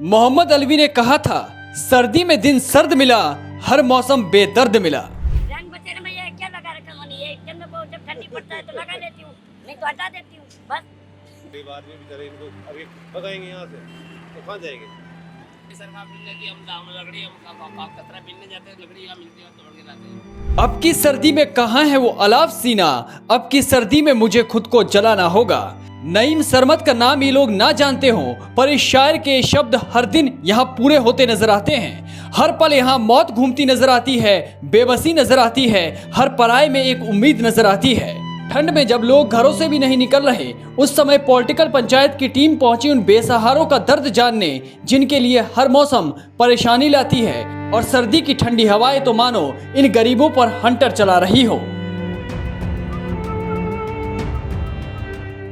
मोहम्मद अलवी ने कहा था, सर्दी में दिन सर्द मिला, हर मौसम बेदर्द मिला। रंग बसेरे में ये क्या लगा रखा मैंने, ये चंद को जब ठंडी पड़ता है तो लगा लेती हूँ, नहीं तो हटा देती हूँ बस। गरीब आदमी बेचारे इनको अभी भगाएंगे यहाँ से तो कहाँ जाएंगे। सरकार मिलने की हम लकड़ी हम कतरा मिलने जाते हैं, लकड़ी यहाँ मिलती है तोड़ के लाते हैं। अब की सर्दी में कहाँ है वो अलाव सीना, अब की सर्दी में मुझे खुद को जलाना होगा। नईम सरमद का नाम ये लोग ना जानते हों, पर इस शायर के शब्द हर दिन यहाँ पूरे होते नजर आते हैं। हर पल यहाँ मौत घूमती नजर आती है, बेबसी नजर आती है, हर पराये में एक उम्मीद नजर आती है। ठंड में जब लोग घरों से भी नहीं निकल रहे, उस समय पॉलिटिकल पंचायत की टीम पहुंची उन बेसहारों का दर्द जानने, जिनके लिए हर मौसम परेशानी लाती है और सर्दी की ठंडी हवाएं तो मानो इन गरीबों पर हंटर चला रही हो।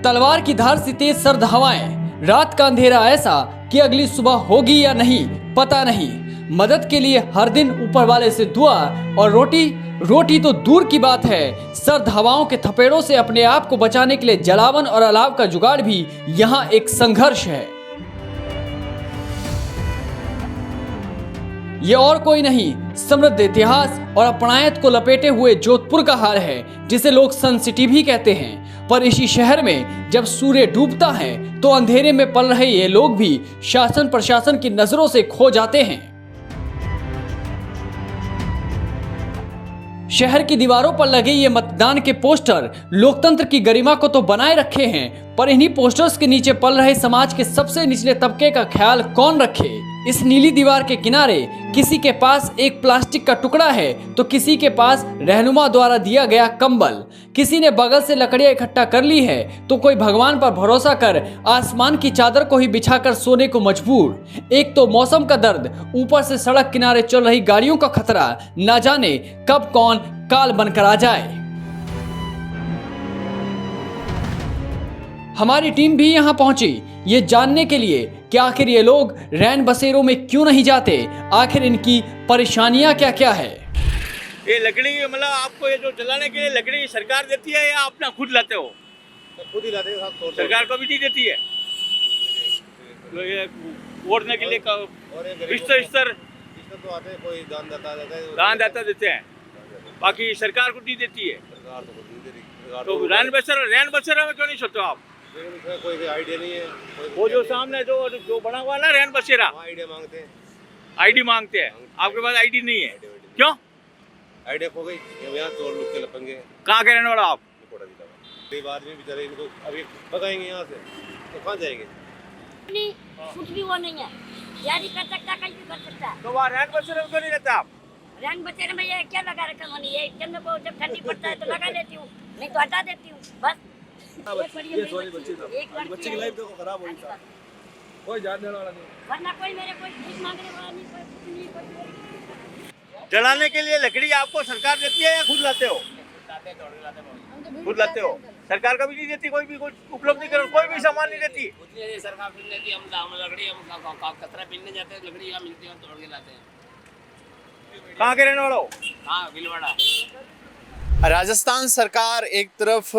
तलवार की धार सी तेज सर्द हवाएं, रात का अंधेरा ऐसा कि अगली सुबह होगी या नहीं पता नहीं। मदद के लिए हर दिन ऊपर वाले से दुआ, और रोटी तो दूर की बात है, सर्द हवाओं के थपेड़ों से अपने आप को बचाने के लिए जलावन और अलाव का जुगाड़ भी यहाँ एक संघर्ष है। ये और कोई नहीं, समृद्ध इतिहास और अपनायत को लपेटे हुए जोधपुर का हाल है, जिसे लोग सन सिटी भी कहते हैं। पर इसी शहर में जब सूर्य डूबता है तो अंधेरे में पल रहे ये लोग भी शासन प्रशासन की नजरों से खो जाते हैं। शहर की दीवारों पर लगे ये मतदान के पोस्टर लोकतंत्र की गरिमा को तो बनाए रखे हैं, पर इन्हीं पोस्टर्स के नीचे पल रहे समाज के सबसे निचले तबके का ख्याल कौन रखे। इस नीली दीवार के किनारे किसी के पास एक प्लास्टिक का टुकड़ा है तो किसी के पास रहनुमा द्वारा दिया गया कंबल, किसी ने बगल से लकड़ियां इकट्ठा कर ली है तो कोई भगवान पर भरोसा कर आसमान की चादर को ही बिछाकर सोने को मजबूर। एक तो मौसम का दर्द, ऊपर से सड़क किनारे चल रही गाड़ियों का खतरा, ना जाने कब कौन काल बनकर आ जाए। हमारी टीम भी यहाँ पहुंची ये जानने के लिए कि आखिर ये लोग रैन बसेरों में क्यों नहीं जाते, आखिर इनकी परेशानियां क्या क्या है। ये लकड़ी मतलब आपको ये जो जलाने के लिए लकड़ी सरकार देती है या अपना खुद लाते हो? खुद ही लाते हैं साहब, तोड़ सरकार को भी नहीं देती है। तो ये ओढ़ने के लिए बिस्तर तो आते हैं, कोई दान देते हैं, बाकी सरकार को नहीं देती है। सरकार तो खुद नहीं दे रही। तो रैन बसेरा में क्यों नहीं सोते हो आप? कोई आइडिया नहीं है। वो जो सामने जो बना हुआ ना रैन बसेरा, आइडिया मांगते हैं, आईडी मांगते हैं। आपके पास आईडी नहीं है, क्यों? आइडिया खो गई, यहाँ तोड़ लुक के लपेंगे। कहाँ के रहने वाला आप? गरीब आदमी बेचारे इनको अभी भगाएंगे यहाँ से तो कहाँ जाएंगे। नहीं, कुछ भी वो नहीं है, यारी कर सकता, कहीं भी कर सकता है। तो वहाँ रैन बसेरा में क्यों नहीं रहता आप? रंग बसेरे में ये क्या लगा रखा मैंने, ये चंद को जब ठंडी पड़ता है तो लगा लेती हूँ, नहीं तो हटा देती हूँ बस। एक बच्चे की लाइफ देखो खराब हो गई, कोई जानने वाला नहीं, वरना कोई मेरे कोई भीख मांगने वाला नहीं, कोई कुछ नहीं, कोई। जलाने के लिए लकड़ी आपको सरकार देती है या खुद लाते हो? खुद लाते हो। सरकार का भी नहीं देती, कोई भी कुछ उपलब्धि करो, कोई भी सामान नहीं देती। सरकार मिलने की हम लकड़ी हम कतरा मिलने जाते हैं, लकड़ी यहाँ मिलती है तोड़ के लाते हैं। कहाँ के रहने वाला हो? हाँ, भीलवाड़ा। राजस्थान सरकार एक तरफ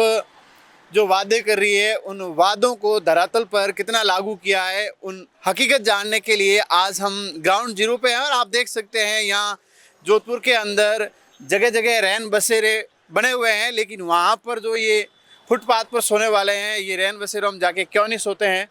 जो वादे कर रही है, उन वादों को धरातल पर कितना लागू किया है, उन हकीकत जानने के लिए आज हम ग्राउंड जीरो पे हैं। और आप देख सकते हैं यहाँ जोधपुर के अंदर जगह जगह रैन बसेरे बने हुए हैं, लेकिन वहाँ पर जो ये फुटपाथ पर सोने वाले हैं, ये रैन बसेरे हम जाके क्यों नहीं सोते हैं।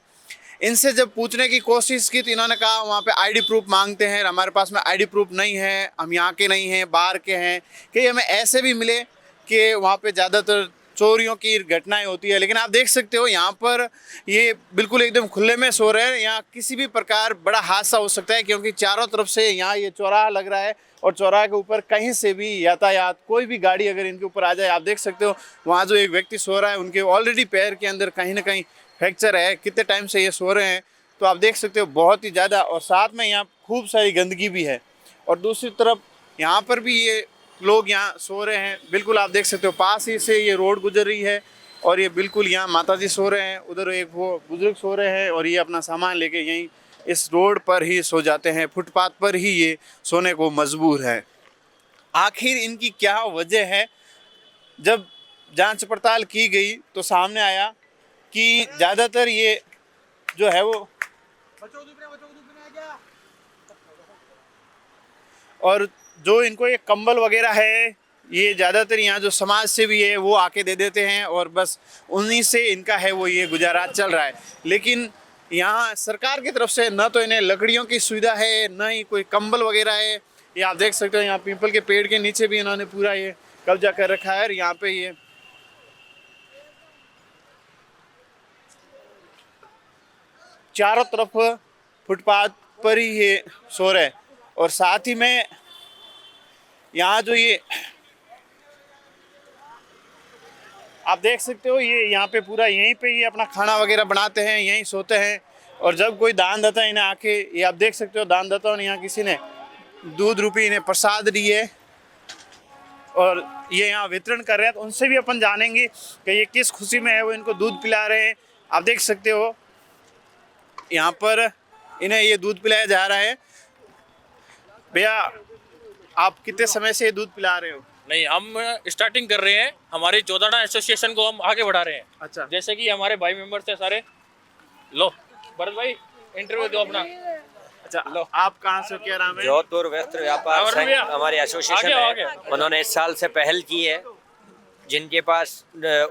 इनसे जब पूछने की कोशिश की तो इन्होंने कहा वहाँ पे आईडी प्रूफ मांगते हैं, हमारे पास में आईडी प्रूफ नहीं है, हम यहाँ के नहीं हैं, बाहर के हैं। कि हमें ऐसे भी मिले कि वहाँ पे ज़्यादातर चोरियों की घटनाएं होती है, लेकिन आप देख सकते हो यहाँ पर ये बिल्कुल एकदम खुले में सो रहे हैं। यहाँ किसी भी प्रकार बड़ा हादसा हो सकता है, क्योंकि चारों तरफ से यहाँ ये चौराहा लग रहा है और चौराहे के ऊपर कहीं से भी यातायात, कोई भी गाड़ी अगर इनके ऊपर आ जाए, आप देख सकते हो वहाँ जो एक व्यक्ति सो रहा है उनके ऑलरेडी पैर के अंदर कहीं ना कहीं फ्रैक्चर है, कितने टाइम से ये सो रहे हैं। तो आप देख सकते हो बहुत ही ज़्यादा, और साथ में यहाँ खूब सारी गंदगी भी है। और दूसरी तरफ यहाँ पर भी ये लोग यहाँ सो रहे हैं, बिल्कुल आप देख सकते हो पास ही से ये रोड गुजर रही है और ये बिल्कुल यहाँ माताजी सो रहे हैं, उधर एक वो बुजुर्ग सो रहे हैं और ये अपना सामान लेके यहीं इस रोड पर ही सो जाते हैं, फुटपाथ पर ही ये सोने को मजबूर है। आखिर इनकी क्या वजह है? जब जांच पड़ताल की गई तो सामने आया कि ज़्यादातर ये जो है वो और जो इनको ये कंबल वगैरह है, ये ज़्यादातर यहाँ जो समाज सेवी है वो आके दे देते हैं और बस उन्हीं से इनका है वो ये गुजारा चल रहा है। लेकिन यहाँ सरकार की तरफ से न तो इन्हें लकड़ियों की सुविधा है, न ही कोई कंबल वगैरह है। ये आप देख सकते हो, यहाँ पीपल के पेड़ के नीचे भी इन्होंने पूरा ये कब्जा कर रखा है और यहाँ पे ये चारों तरफ फुटपाथ पर ही ये सो रहे हैं। और साथ ही में यहाँ जो ये आप देख सकते हो, ये यहाँ पे पूरा यहीं पे ये अपना खाना वगैरह बनाते हैं, यहीं सोते हैं। और जब कोई दानदाता इन्हें आके, ये आप देख सकते हो दानदाताओं ने यहाँ किसी ने दूध रूपी इन्हें प्रसाद दिए और ये यहाँ वितरण कर रहे हैं। तो उनसे भी अपन जानेंगे कि ये किस खुशी में है वो इनको दूध पिला रहे हैं। आप देख सकते हो यहाँ पर इन्हें ये दूध पिलाया जा रहा है। भैया, आप कितने समय से ये दूध पिला रहे हो? नहीं, हम स्टार्टिंग कर रहे हैं, हमारी जोदाना एसोसिएशन को हम आगे बढ़ा रहे हैं। अच्छा, जैसे कि हमारे भाई मेंबर्स हैं सारे। लो भरत भाई, इंटरव्यू दो अपना। अच्छा, लो, आप कहाँ से, क्या नाम है? जोधपुर वस्त्र व्यापार संघ हमारी एसोसिएशन आगे। है। उन्होंने इस साल से पहल की है। जिनके पास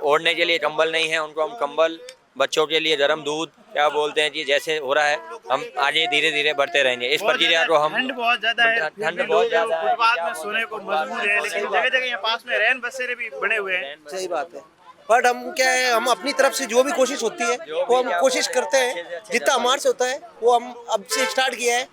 ओढ़ने के लिए कंबल नहीं है उनको हम कंबल, बच्चों के लिए गर्म दूध, क्या बोलते हैं जी, जैसे हो रहा है हम आगे धीरे धीरे बढ़ते रहेंगे। इस प्रक्रिया को हम, ठंड बहुत ज्यादा है, ठंड बहुत ज्यादा है, फुटपाथ में सोने को मजबूर है, लेकिन जगह जगह यहाँ पास में रैन बसेरे भी बने हुए हैं। सही बात है, बट हम क्या है, हम अपनी तरफ से जो भी कोशिश होती है वो हम कोशिश करते हैं, जितना हमारे से होता है वो हम अब से स्टार्ट किया है।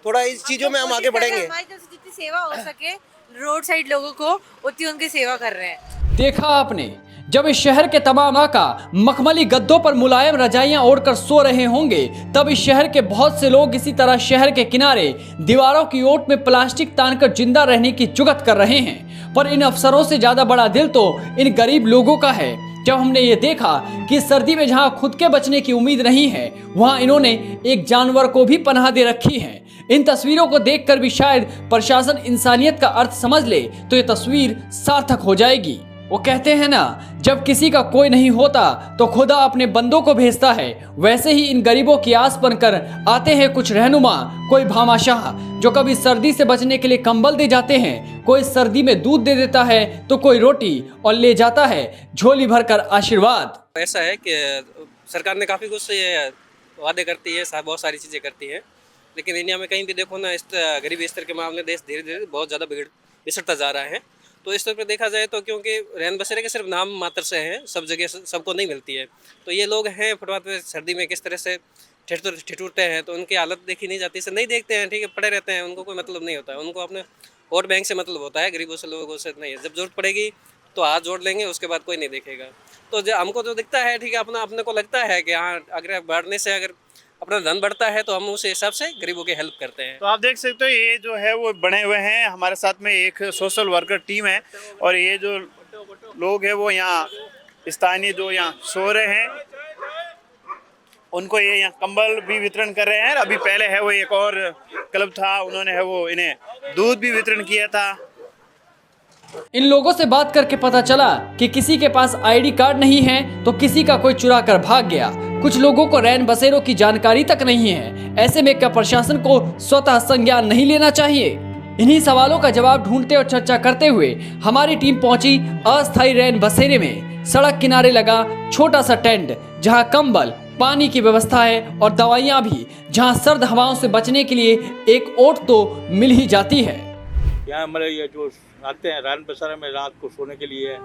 थोड़ा इस चीजों में हम आगे बढ़ेंगे। हमारी तरफ से जितनी सेवा हो सके रोड साइड लोगों को, उतनी उनकी सेवा कर रहे हैं। देखा आपने, जब इस शहर के तमाम नाका मखमली गद्दों पर मुलायम रजाइयां ओढ़कर सो रहे होंगे, तब इस शहर के बहुत से लोग इसी तरह शहर के किनारे दीवारों की ओट में प्लास्टिक तानकर जिंदा रहने की जुगत कर रहे हैं। पर इन अफसरों से ज्यादा बड़ा दिल तो इन गरीब लोगों का है। जब हमने ये देखा कि सर्दी में जहां खुद के बचने की उम्मीद नहीं है, वहां इन्होंने एक जानवर को भी पनाह दे रखी है। इन तस्वीरों को देखकर भी शायद प्रशासन इंसानियत का अर्थ समझ ले तो ये तस्वीर सार्थक हो जाएगी। वो कहते हैं ना, जब किसी का कोई नहीं होता तो खुदा अपने बंदों को भेजता है। वैसे ही इन गरीबों की आस बनकर आते हैं कुछ रहनुमा, कोई भामाशाह, जो कभी सर्दी से बचने के लिए कंबल दे जाते हैं, कोई सर्दी में दूध दे देता है तो कोई रोटी, और ले जाता है झोली भरकर आशीर्वाद। ऐसा है कि सरकार ने काफ़ी कुछ वादे करती है, बहुत सारी चीज़ें करती है, लेकिन इंडिया में कहीं भी देखो ना, इस गरीबी स्तर के मामले देश धीरे धीरे बहुत ज़्यादा बिछड़ता जा रहा है। तो इस तरह पर देखा जाए तो, क्योंकि रैन बसेरे के सिर्फ नाम मात्र से हैं, सब जगह सबको नहीं मिलती है। तो ये लोग हैं फुटपाथ पे सर्दी में किस तरह से ठिठुरते हैं, तो उनकी हालत देखी नहीं जाती, इसे नहीं देखते हैं, ठीक है, पड़े रहते हैं, उनको कोई मतलब नहीं होता है। उनको अपने वोट बैंक से मतलब होता है, गरीबों से, लोगों से नहीं है। जब जरूरत पड़ेगी तो हाथ जोड़ लेंगे, उसके बाद कोई नहीं देखेगा। तो जो हमको जो दिखता है, ठीक है, अपने को लगता है कि हाँ, अगर बढ़ने से अगर अपना धन बढ़ता है तो हम उस हिसाब से गरीबों की हेल्प करते हैं। तो आप देख सकते हो, ये जो है वो बने हुए हैं। हमारे साथ में एक सोशल वर्कर टीम है और ये जो लोग हैं वो यहाँ स्थानीय जो यहाँ सो रहे हैं, उनको ये यहाँ कंबल भी वितरण कर रहे हैं। अभी पहले है वो एक और क्लब था, उन्होंने है वो इन्हें दूध भी वितरण किया था। इन लोगों से बात करके पता चला कि किसी के पास आईडी कार्ड नहीं है तो किसी का कोई चुरा कर भाग गया। कुछ लोगों को रैन बसेरों की जानकारी तक नहीं है। ऐसे में क्या प्रशासन को स्वतः संज्ञान नहीं लेना चाहिए? इन्हीं सवालों का जवाब ढूंढते और चर्चा करते हुए हमारी टीम पहुंची अस्थायी रैन बसेरे में। सड़क किनारे लगा छोटा सा टेंट, जहां कंबल, पानी की व्यवस्था है और दवाइयां भी, जहां सर्द हवाओं से बचने के लिए एक ओट तो मिल ही जाती है। यहाँ हमारे ये जो आते हैं रैन बसेरा में रात को सोने के लिए,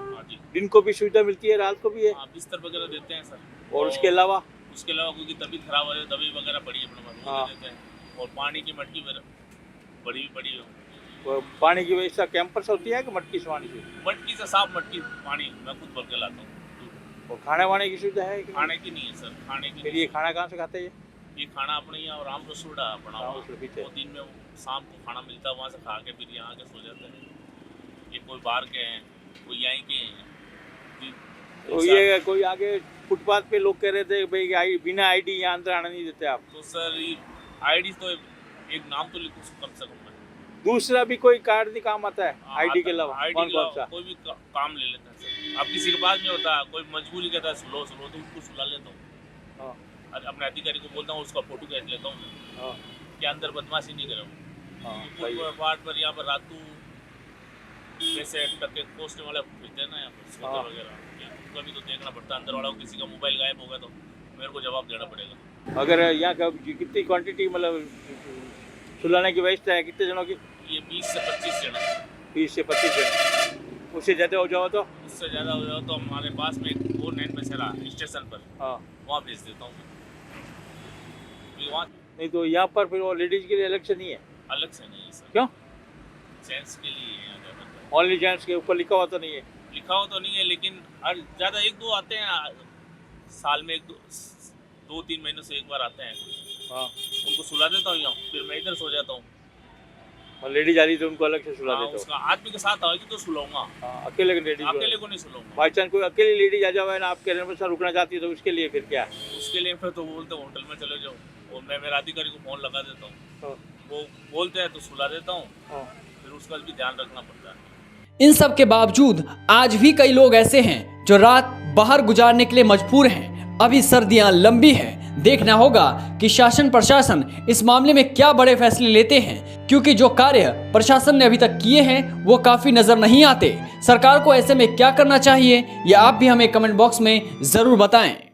दिन को भी सुविधा मिलती है, रात को भी है, बिस्तर वगैरह देते हैं सर। और उसके अलावा कोई तबीयत खराब हो जाए, दवाई वगैरह पड़ी है देते हैं। और पानी की मटकी बड़ी और पानी की व्यवस्था कैंपर से होती है कि मटकी से पानी से? मटकी से, साफ मटकी पानी मैं खुद भर के लाता हूँ। और खाने वाने की सुविधा है? खाने की नहीं है सर, खाने की। फिर ये खाना कहाँ से खाते हैं? ये खाना अपने यहाँ राम रसोड़ा बना हुआ, वो दिन में शाम को खाना मिलता है, वहाँ से खा के फिर यहाँ आके सो जाते हैं। ये कोई बाहर के हैं, कोई यहीं के हैं। तो ये कोई आगे फुटपाथ पे लोग कह रहे थे भाई बिना आईडी यहाँ अंदर आना नहीं देते आप। तो सर आईडी तो एक नाम तो लिखो कम से कम। दूसरा भी कोई कार्ड नहीं काम आता है आईडी के अलावा? कौन कौन सा? कोई भी काम ले लेता है सर। अब किसी के पास नहीं होता, कोई मजबूरी कहता है सुलो तो उनको सुला लेता हूँ। अपने अधिकारी को बोलता हूँ, उसका फोटो खींच लेता हूँ। क्या अंदर बदमाशी नहीं करो। सही है। वार्ड पर यहाँ पर रातू जैसे टक्के पोस्ट वाले फिरते हैं ना यहाँ पर सोते वगैरह, उनका भी तो देखना पड़ता है। अंदर वाला को किसी का मोबाइल गायब होगा तो मेरे को जवाब देना पड़ेगा। अगर यहाँ का कितनी क्वांटिटी मतलब सुलाने की व्यवस्था है कितने जनों की? ये 20 से 25 जन है। 20 से 25 जन। उससे ज़्यादा हो जाओ तो? उससे ज़्यादा हो जाओ तो हमारे पास में एक और नैन बसेरा स्टेशन पर, हाँ वहाँ भेज देता हूँ मैं। वहाँ नहीं तो यहाँ पर फिर वो लेडीज़ के लिए अलग से नहीं है? अलग से नहीं है सर। क्यों? जेंट्स के लिए है यहाँ ज़्यादातर। ओनली जेंट्स के ऊपर लिखा हुआ तो नहीं है? लिखा हुआ तो नहीं है, लेकिन हर ज़्यादा 1-2 आते हैं साल में, 2-3 महीनों से एक बार आते हैं। हाँ उनको सुला देता हूँ यहाँ, फिर मैं इधर सो जाता हूँ। और लेडीज आ रही तो उनको अलग से सुला हाँ, देते हो? उसका आदमी के साथ आएगी तो सुलाऊंगा। हाँ, अकेले लेडीज अकेले को नहीं सुलाऊंगा। बाई चांस कोई अकेली लेडीज आ जाए ना आपके रहने पर रुकना चाहती है तो उसके लिए फिर क्या है? उसके लिए फिर तो बोलते हैं होटल में चले जाओ, और मैं मेरे अधिकारी को फ़ोन लगा देता हूँ, हाँ, वो बोलते हैं तो सुला देता हूँ, हाँ। फिर उसका भी ध्यान रखना पड़ता है। इन सब के बावजूद आज भी कई लोग ऐसे हैं जो रात बाहर गुजारने के लिए मजबूर हैं। अभी सर्दियां लंबी हैं, देखना होगा कि शासन प्रशासन इस मामले में क्या बड़े फैसले लेते हैं, क्योंकि जो कार्य प्रशासन ने अभी तक किए हैं वो काफी नजर नहीं आते। सरकार को ऐसे में क्या करना चाहिए, ये आप भी हमें कमेंट बॉक्स में जरूर बताएं।